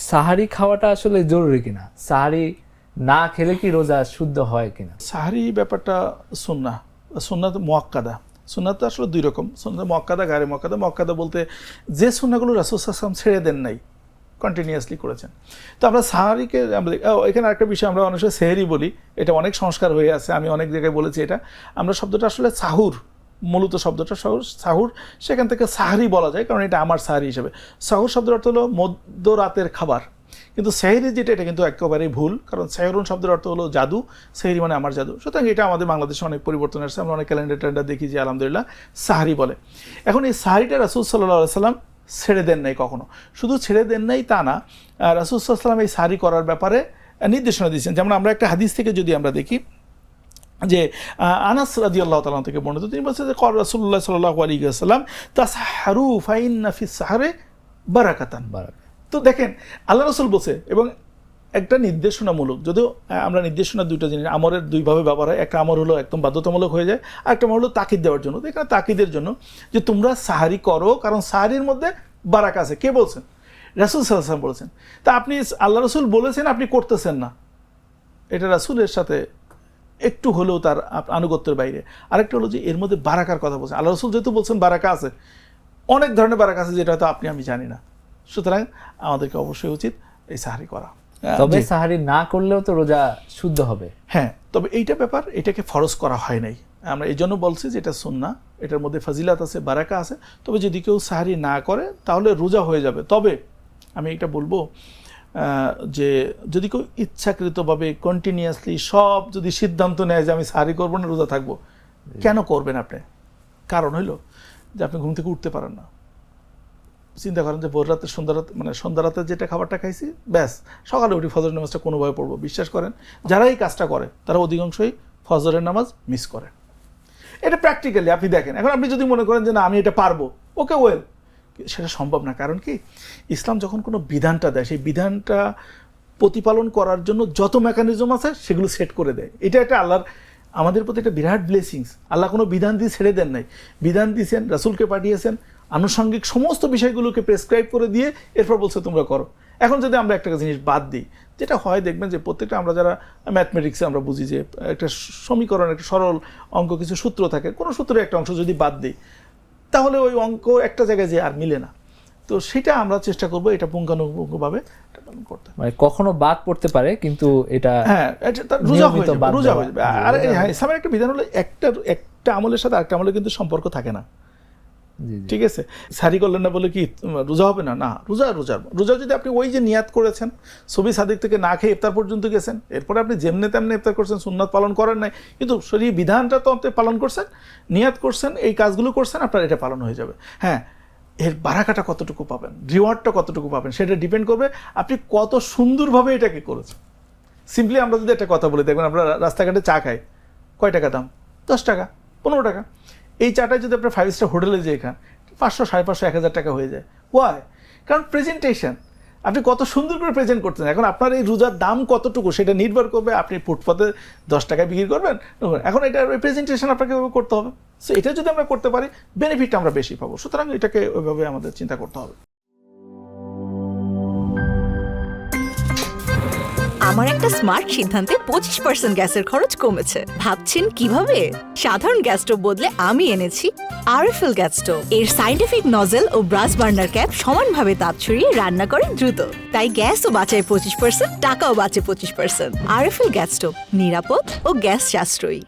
সাহারি খাওয়াটা আসলে জরুরি কিনা, সাহারি না খেলে কি রোজা শুদ্ধ হয় কিনা? সাহারি ব্যাপারটা সুন্নাত মুআক্কাদা। সুন্নাত তো আসলে দুই রকম, সুন্নাত মুআক্কাদা, গায়রে মুআক্কাদা। মুআক্কাদা বলতে যে সুন্নাহগুলো রাসূল সাল্লাল্লাহু আলাইহি ওয়াসাল্লাম ছেড়ে দেন নাই, কন্টিনিউয়াসলি করেছেন। তো আমরা সাহারিকে এখানে আরেকটা বিষয়, আমরা অনেক সময় সেহরি বলি, এটা অনেক সংস্কার হয়ে আছে, আমি অনেক জায়গায় বলেছি এটা। আমরা শব্দটা আসলে সাহুর, মূলত শব্দটা সাহুর, সেখান থেকে সাহারি বলা যায়, কারণ এটা আমার সাহারি হিসেবে। সাহুর শব্দের অর্থ হলো মধ্যরাতের খাবার, কিন্তু সেহরি যেটা, এটা কিন্তু একেবারেই ভুল, কারণ সেহরুন শব্দের অর্থ হলো জাদু, সেহরি মানে আমার জাদু। সুতরাং এটা আমাদের বাংলাদেশে অনেক পরিবর্তন আসছে, আমরা অনেক ক্যালেন্ডার দেখি যে আলহামদুলিল্লাহ সাহারি বলে। এখন এই সাহারিটা রাসূল সাল্লাল্লাহু আলাইহি ওয়াসাল্লাম ছেড়ে দেন নাই কখনো। শুধু ছেড়ে দেন নাই তা না, রাসূল সাল্লাল্লাহু আলাইহি ওয়াসাল্লাম এই সাহারি করার ব্যাপারে নির্দেশনা দিয়েছেন। যেমন আমরা একটা হাদিস থেকে যদি আমরা দেখি, যে আনাস রাদিয়াল্লাহু তাআলা থেকে বর্ণিত, তিনি বলছেন যে ক্বাল রাসূলুল্লাহ সাল্লাল্লাহু আলাইহি ওয়াসাল্লাম তাসাহহারু ফাইন্না ফিস সাহরি বারাকাতান। তো দেখেন আল্লাহ রাসূল বলছে, এবং একটা নির্দেশনামূলক, যদিও আমরা নির্দেশনা দুইটা জিনিস, আমরের দুইভাবে ব্যবহার হয়। একটা আমর হলো একদম বাধ্যতামূলক হয়ে যায়, আর একটা আমর হলো তাকিদ দেওয়ার জন্য। তো এখানে তাকিদের জন্য যে তোমরা সাহারি করো, কারণ সাহারির মধ্যে বারাকা আছে। কে বলছেন? রাসূল সাল্লাল্লাহু আলাইহি ওয়াসাল্লাম বলেছেন। তা আপনি, আল্লাহ রাসূল বলেছেন, আপনি করতেছেন না, এটা রাসূলের সাথে একটু হলেও তার আনুগত্যের বাইরে। আরেকটা হলো যে এর মধ্যে বারাকার কথা বলছেন। আল্লাহ রাসূল যেহেতু বলছেন বারাকা আছে, অনেক ধরনের বারাকা আছে যেটা হয়তো আপনি আমি জানি না। সুতরাং আমাদেরকে অবশ্যই উচিত এই সাহারি করা। তবে সাহারি না করলেও তো রোজা শুদ্ধ হবে। হ্যাঁ, তবে এইটা ব্যাপার, এটাকে ফরজ করা হয় নাই। আমরা এই জন্য বলছি যে এটা সুন্নাহ, এটার মধ্যে ফাজিলাত আছে, বারাকা আছে। তবে যদি কেউ সাহারি না করে তাহলে রোজা হয়ে যাবে। তবে আমি এটা বলবো যে যদি কেউ ইচ্ছাকৃতভাবে কন্টিনিউয়াসলি সব যদি সিদ্ধান্ত নেয় যে আমি সাহারি করবো না, রোজা থাকবো, কেন করবেন আপনি? কারণ হইল যে আপনি ঘুম থেকে উঠতে পারেন না। চিন্তা করেন যে ভোর রাতে, সন্ধ্যা রাতে যেটা খাবারটা খাইছি, ব্যাস সকালে উঠি ফজরের নামাজটা কোনোভাবে পড়বো। বিশ্বাস করেন যারা এই কাজটা করে তারা অধিকাংশই ফজরের নামাজ মিস করে। এটা প্র্যাকটিক্যালি আপনি দেখেন। এখন আপনি যদি মনে করেন যে না আমি এটা পারবো, ওকে ওয়েল, সেটা সম্ভব না। কারণ কি, ইসলাম যখন কোনো বিধানটা দেয়, সেই বিধানটা প্রতিপালন করার জন্য যত মেকানিজম আছে সেগুলো সেট করে দেয়। এটা একটা আল্লাহর আমাদের প্রতি একটা বিরাট ব্লেসিংস। আল্লাহ কোনো বিধান দিয়ে ছেড়ে দেন নাই, বিধান দিয়েছেন, রাসূলকে পাঠিয়েছেন, আনুষঙ্গিক সমস্ত বিষয়গুলোকে প্রেসক্রাইব করে দিয়ে এরপর বলছে তোমরা করো। এখন যদি আমরা একটা জিনিস বাদ দিই, যেটা হয় দেখবেন যে প্রত্যেকটা, আমরা যারা ম্যাথমেটিক্সে আমরা বুঝি যে একটা সমীকরণ, একটা সরল অঙ্ক, কিছু সূত্র থাকে, কোনো সূত্রের একটা অংশ যদি বাদ দিই তাহলে ওই অঙ্ক একটা জায়গায় যে আর মিলে না। তো সেটা আমরা চেষ্টা করবো এটা পুঙ্খানুপুঙ্খভাবে পালন করতে। মানে কখনো বাদ পড়তে পারে, কিন্তু এটা হ্যাঁ, রোজা হয়ে যাবে। আর হ্যাঁ, ইসলামের একটা বিধান হলো একটা আমলের সাথে আরেকটা আমলের কিন্তু সম্পর্ক থাকে না। ঠিক আছে, সারি করলেন না বলে কি রোজা হবে না? না, রোজা যদি আপনি ওই যে নিয়াত করেছেন, সবি সাদিক থেকে না খেয়ে ইফতার পর্যন্ত গেছেন, এরপরে আপনি যেমনে তেমনি ইফতার করছেন, সুন্নাত পালন করেন নাই, কিন্তু শরীর বিধানটা তো আপনি পালন করছেন, নিয়াত করছেন, এই কাজগুলো করছেন, আপনার এটা পালন হয়ে যাবে। হ্যাঁ, এর বারাকাটা কতটুকু পাবেন, রিওয়ার্ডটা কতটুকু পাবেন, সেটা ডিপেন্ড করবে আপনি কত সুন্দরভাবে এটাকে করেছেন। সিম্পলি আমরা যদি একটা কথা বলি, দেখবেন আমরা রাস্তাঘাটে চা খাই, কয় টাকা দাম? 10 টাকা, 15 টাকা। এই চাটাই যদি আপনার 5 স্টার হোটেলে যেয়ে খান, 500, 550, 1000 টাকা হয়ে যায়। ওয়াই? কারণ প্রেজেন্টেশন, আপনি কত সুন্দর করে প্রেজেন্ট করতেন। এখন আপনার এই রোজার দাম কতটুকু সেটা নির্ভর করবে আপনি ফুটপাতে 10 টাকায় বিক্রি করবেন। এখন এটা প্রেজেন্টেশন আপনাকে করতে হবে। সো এটা যদি আমরা করতে পারি, বেনিফিটটা আমরা বেশি পাবো। সুতরাং এটাকে ওইভাবে আমাদের চিন্তা করতে হবে। আমার একটা স্মার্ট সিদ্ধান্তে 25% গ্যাসের খরচ কমেছে। ভাবছেন কিভাবে? সাধারণ গ্যাস স্টোভ বদলে আমি এনেছি আরএফএল গ্যাস স্টোভ। এর সাইন্টিফিক নজল ও ব্রাস বার্নার ক্যাপ সমানভাবে তাপ ছড়িয়ে রান্না করে দ্রুত। তাই গ্যাসও বাঁচায় 25%, টাকাও বাঁচে 25%। আরএফএল গ্যাস স্টোভ, নিরাপদ ও গ্যাস সাশ্রয়ী।